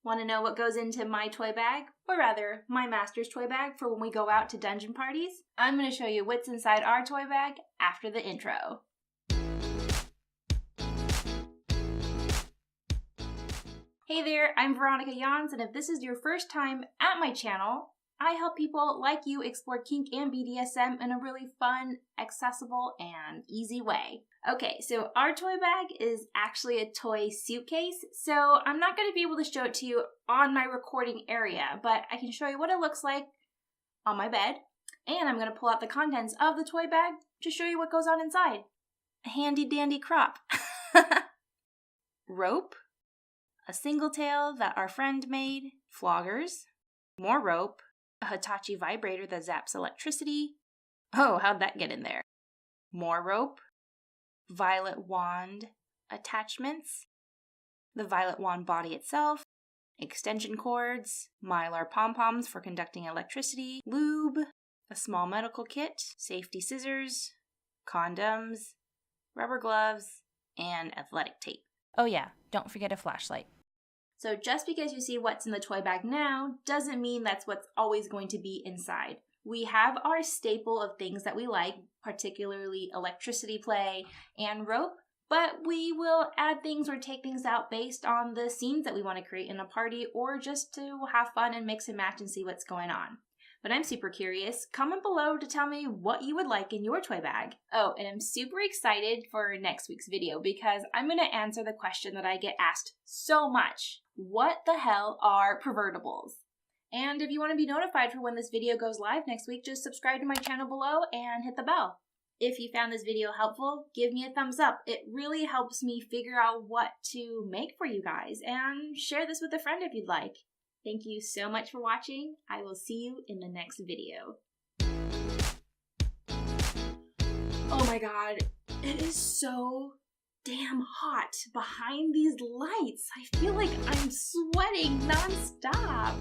Want to know what goes into my toy bag? Or rather, my master's toy bag for when we go out to dungeon parties? I'm going to show you what's inside our toy bag after the intro. Hey there, I'm Veronica Jans, and if this is your first time at my channel, I help people like you explore kink and BDSM in a really fun, accessible, and easy way. Okay, so our toy bag is actually a toy suitcase, so I'm not going to be able to show it to you on my recording area, but I can show you what it looks like on my bed, and I'm going to pull out the contents of the toy bag to show you what goes on inside. A handy dandy crop. Rope. A single tail that our friend made. Floggers. More rope. A Hitachi vibrator that zaps electricity. Oh, how'd that get in there? More rope. Violet wand attachments. The violet wand body itself. Extension cords. Mylar pom-poms for conducting electricity. Lube. A small medical kit. Safety scissors. Condoms. Rubber gloves. And athletic tape. Oh yeah, don't forget a flashlight. So just because you see what's in the toy bag now doesn't mean that's what's always going to be inside. We have our staple of things that we like, particularly electricity play and rope, but we will add things or take things out based on the scenes that we want to create in a party or just to have fun and mix and match and see what's going on. But I'm super curious. Comment below to tell me what you would like in your toy bag. Oh, and I'm super excited for next week's video because I'm going to answer the question that I get asked so much. What the hell are pervertibles? And if you want to be notified for when this video goes live next week, just subscribe to my channel below and hit the bell. If you found this video helpful, give me a thumbs up. It really helps me figure out what to make for you guys, and share this with a friend if you'd like. Thank you so much for watching. I will see you in the next video. Oh my god, it is so damn hot behind these lights. I feel like I'm sweating nonstop.